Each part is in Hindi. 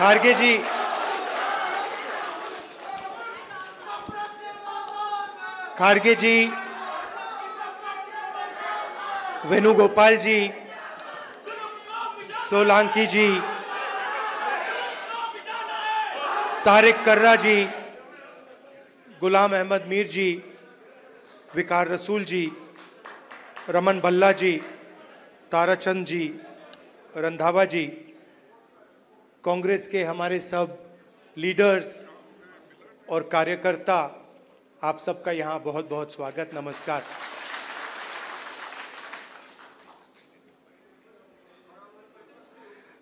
खारगे जी, खारगे जी, वेणुगोपाल जी, सोलंकी जी, तारिक कर्रा जी, गुलाम अहमद मीर जी, विकार रसूल जी, रमन भल्ला जी, ताराचंद जी, रंधावा जी, कांग्रेस के हमारे सब लीडर्स और कार्यकर्ता, आप सबका यहाँ बहुत बहुत स्वागत, नमस्कार।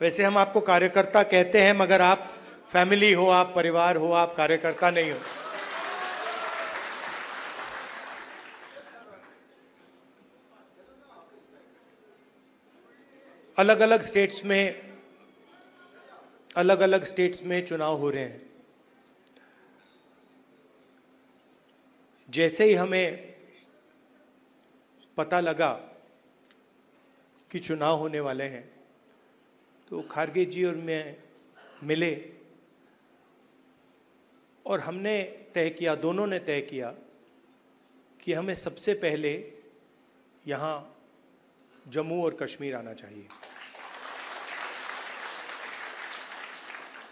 वैसे हम आपको कार्यकर्ता कहते हैं, मगर आप फैमिली हो, आप परिवार हो, आप कार्यकर्ता नहीं हो। अलग अलग स्टेट्स में चुनाव हो रहे हैं। जैसे ही हमें पता लगा कि चुनाव होने वाले हैं, तो खारगे जी और मैं मिले और हमने तय किया, दोनों ने तय किया कि हमें सबसे पहले यहाँ जम्मू और कश्मीर आना चाहिए,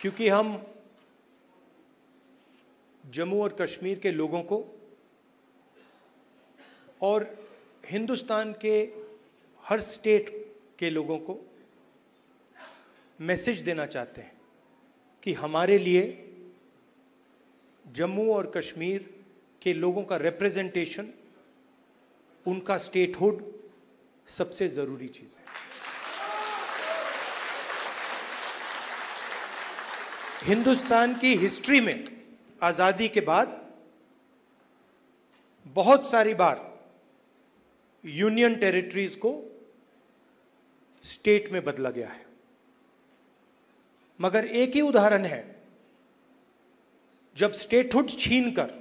क्योंकि हम जम्मू और कश्मीर के लोगों को और हिंदुस्तान के हर स्टेट के लोगों को मैसेज देना चाहते हैं कि हमारे लिए जम्मू और कश्मीर के लोगों का रिप्रेजेंटेशन, उनका स्टेटहुड सबसे जरूरी चीज है। हिंदुस्तान की हिस्ट्री में आजादी के बाद बहुत सारी बार यूनियन टेरिटरीज को स्टेट में बदला गया है, मगर एक ही उदाहरण है जब स्टेटहुड छीनकर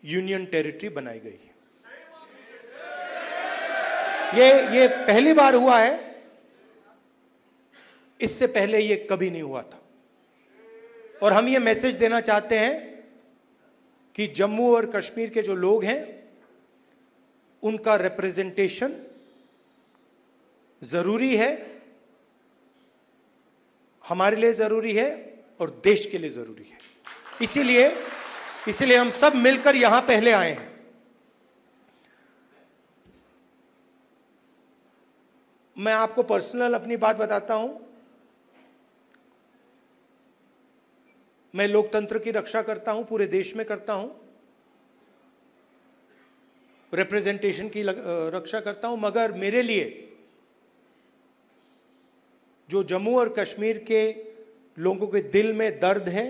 यूनियन टेरिटरी बनाई गई है। ये पहली बार हुआ है, इससे पहले ये कभी नहीं हुआ था। और हम ये मैसेज देना चाहते हैं कि जम्मू और कश्मीर के जो लोग हैं, उनका रिप्रेजेंटेशन जरूरी है, हमारे लिए जरूरी है और देश के लिए जरूरी है। इसीलिए हम सब मिलकर यहां पहले आए हैं। मैं आपको पर्सनल अपनी बात बताता हूं। मैं लोकतंत्र की रक्षा करता हूं, पूरे देश में करता हूं, रिप्रेजेंटेशन की रक्षा करता हूं, मगर मेरे लिए जो जम्मू और कश्मीर के लोगों के दिल में दर्द है,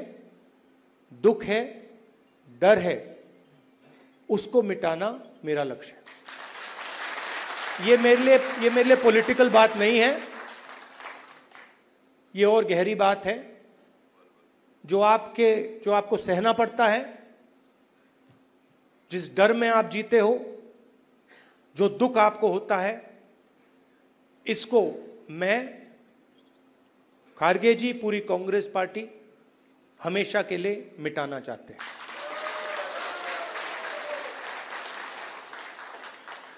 दुख है, डर है, उसको मिटाना मेरा लक्ष्य है। ये मेरे लिए पॉलिटिकल बात नहीं है, ये और गहरी बात है जो आपको सहना पड़ता है, जिस डर में आप जीते हो, जो दुख आपको होता है, इसको मैं, खारगे जी, पूरी कांग्रेस पार्टी हमेशा के लिए मिटाना चाहते हैं।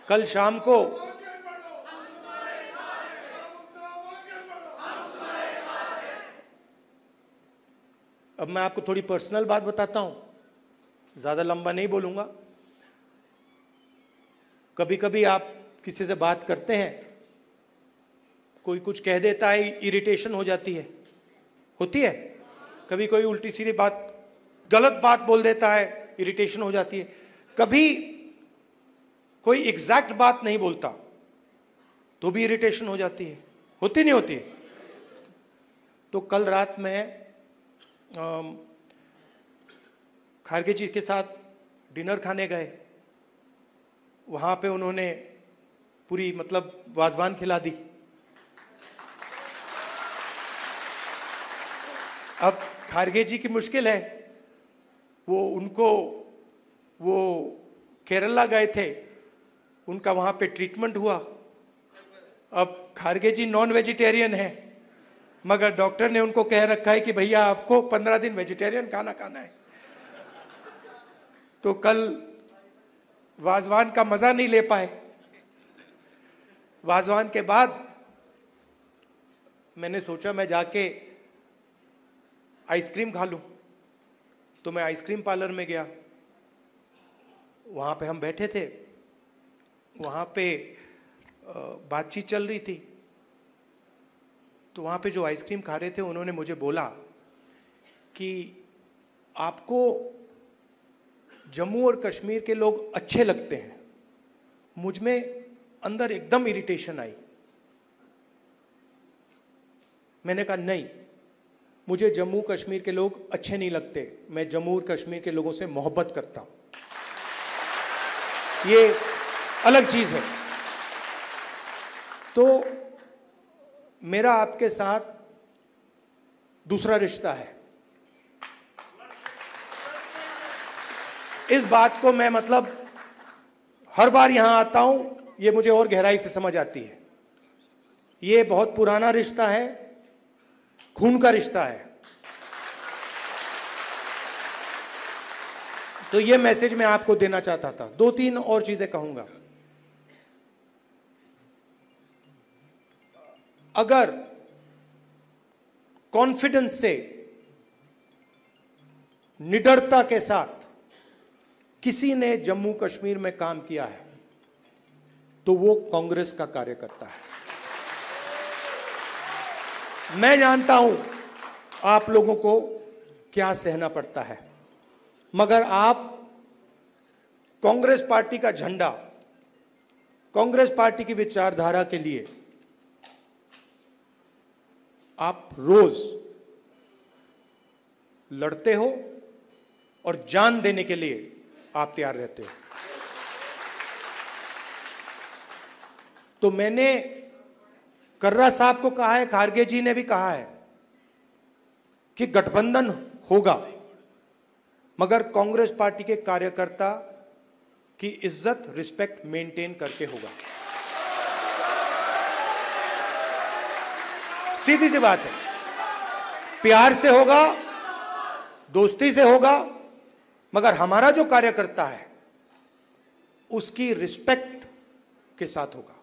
कल शाम को अब मैं आपको थोड़ी पर्सनल बात बताता हूं, ज्यादा लंबा नहीं बोलूंगा। कभी कभी आप किसी से बात करते हैं, कोई कुछ कह देता है, इरिटेशन हो जाती है, होती है। कभी कोई उल्टी सीधी बात, गलत बात बोल देता है, इरिटेशन हो जाती है। कभी कोई एग्जैक्ट बात नहीं बोलता तो भी इरिटेशन हो जाती है, होती नहीं होती। तो कल रात में खारगे जी के साथ डिनर खाने गए, वहां पे उन्होंने पूरी वाजवान खिला दी। अब खारगे जी की मुश्किल है, वो केरला गए थे, उनका वहां पे ट्रीटमेंट हुआ। अब खारगे जी नॉन वेजिटेरियन है, मगर डॉक्टर ने उनको कह रखा है कि भैया आपको 15 दिन वेजिटेरियन खाना खाना है। तो कल वाजवान का मजा नहीं ले पाए। वाजवान के बाद मैंने सोचा मैं जाके आइसक्रीम खा लूं, तो मैं आइसक्रीम पार्लर में गया। वहां पे हम बैठे थे, वहां पे बातचीत चल रही थी। तो वहां पे जो आइसक्रीम खा रहे थे उन्होंने मुझे बोला कि आपको जम्मू और कश्मीर के लोग अच्छे लगते हैं। मुझ में अंदर एकदम इरिटेशन आई। मैंने कहा नहीं, मुझे जम्मू कश्मीर के लोग अच्छे नहीं लगते, मैं जम्मू और कश्मीर के लोगों से मोहब्बत करता हूं, ये अलग चीज है। तो मेरा आपके साथ दूसरा रिश्ता है। इस बात को मैं मतलब हर बार यहां आता हूं, ये मुझे और गहराई से समझ आती है। ये बहुत पुराना रिश्ता है, खून का रिश्ता है। तो ये मैसेज मैं आपको देना चाहता था। 2-3 और चीजें कहूंगा। अगर कॉन्फिडेंस से, निडरता के साथ किसी ने जम्मू कश्मीर में काम किया है तो वो कांग्रेस का कार्यकर्ता है। मैं जानता हूं आप लोगों को क्या सहना पड़ता है, मगर आप कांग्रेस पार्टी का झंडा, कांग्रेस पार्टी की विचारधारा के लिए आप रोज लड़ते हो और जान देने के लिए आप तैयार रहते हो। तो मैंने कर्रा साहब को कहा है, खारगे जी ने भी कहा है कि गठबंधन होगा, मगर कांग्रेस पार्टी के कार्यकर्ता की इज्जत, रिस्पेक्ट मेंटेन करके होगा। सीधी सी बात है, प्यार से होगा, दोस्ती से होगा, मगर हमारा जो कार्यकर्ता है उसकी रिस्पेक्ट के साथ होगा।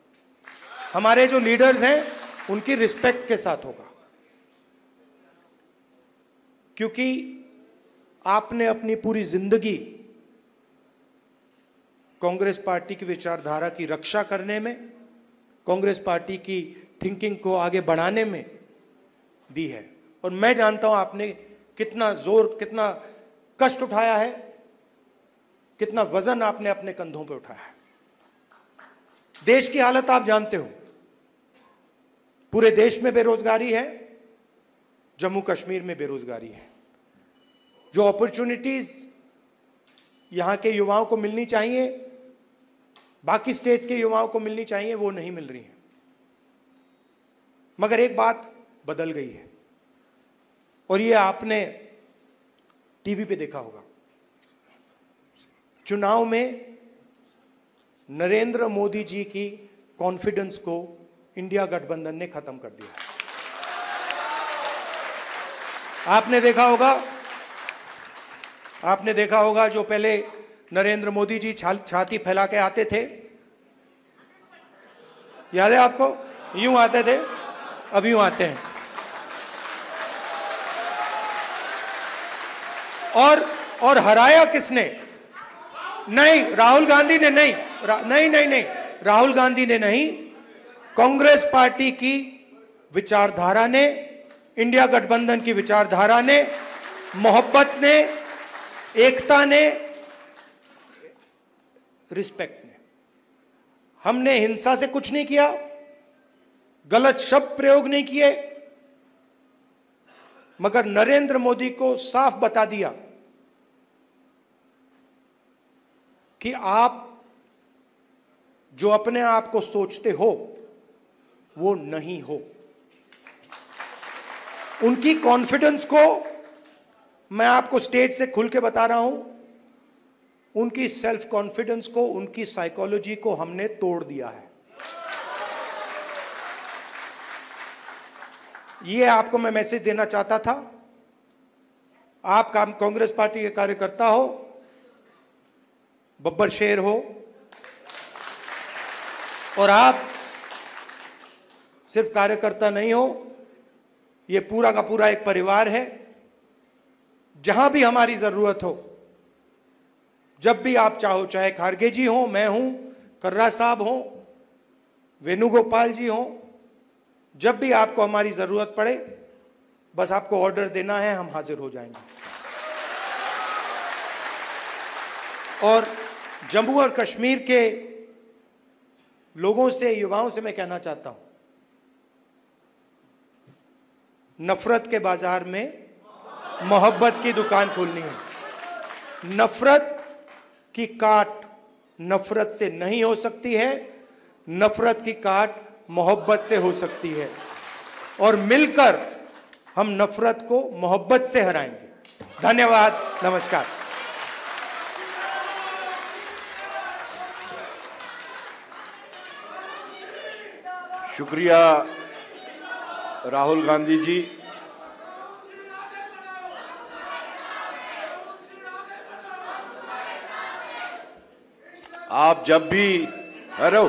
हमारे जो लीडर्स हैं उनकी रिस्पेक्ट के साथ होगा। क्योंकि आपने अपनी पूरी जिंदगी कांग्रेस पार्टी की विचारधारा की रक्षा करने में, कांग्रेस पार्टी की थिंकिंग को आगे बढ़ाने में दी है। और मैं जानता हूं आपने कितना जोर, कितना कष्ट उठाया है, कितना वजन आपने अपने कंधों पे उठाया है। देश की हालत आप जानते हो, पूरे देश में बेरोजगारी है, जम्मू कश्मीर में बेरोजगारी है। जो अपॉर्चुनिटीज यहां के युवाओं को मिलनी चाहिए, बाकी स्टेट्स के युवाओं को मिलनी चाहिए, वो नहीं मिल रही है। मगर एक बात बदल गई है, और ये आपने टीवी पे देखा होगा। चुनाव में नरेंद्र मोदी जी की कॉन्फिडेंस को इंडिया गठबंधन ने खत्म कर दिया। आपने देखा होगा जो पहले नरेंद्र मोदी जी छाती फैला के आते थे, याद है आपको? यूं आते थे, अब यूं आते हैं। और हराया किसने? नहीं, राहुल गांधी ने नहीं, नहीं, राहुल गांधी ने नहीं, कांग्रेस पार्टी की विचारधारा ने, इंडिया गठबंधन की विचारधारा ने, मोहब्बत ने, एकता ने, रिस्पेक्ट ने। हमने हिंसा से कुछ नहीं किया, गलत शब्द प्रयोग नहीं किए, मगर नरेंद्र मोदी को साफ बता दिया कि आप जो अपने आप को सोचते हो वो नहीं हो। उनकी कॉन्फिडेंस को मैं आपको स्टेज से खुल के बता रहा हूं, उनकी सेल्फ कॉन्फिडेंस को, उनकी साइकोलॉजी को हमने तोड़ दिया है। ये आपको मैं मैसेज देना चाहता था। आप कांग्रेस पार्टी के कार्यकर्ता हो, बब्बर शेर हो, और आप सिर्फ कार्यकर्ता नहीं हो, ये पूरा का पूरा एक परिवार है। जहां भी हमारी जरूरत हो, जब भी आप चाहो, चाहे खारगे जी हो, मैं हूं, कर्रा साहब हो, वेणुगोपाल जी हो, जब भी आपको हमारी जरूरत पड़े, बस आपको ऑर्डर देना है, हम हाजिर हो जाएंगे। और जम्मू और कश्मीर के लोगों से, युवाओं से मैं कहना चाहता हूं, नफरत के बाजार में मोहब्बत की दुकान खोलनी है। नफरत की काट नफरत से नहीं हो सकती है, नफरत की काट मोहब्बत से हो सकती है, और मिलकर हम नफरत को मोहब्बत से हराएंगे। धन्यवाद, नमस्कार। शुक्रिया राहुल गांधी जी। आप जब भी, अरे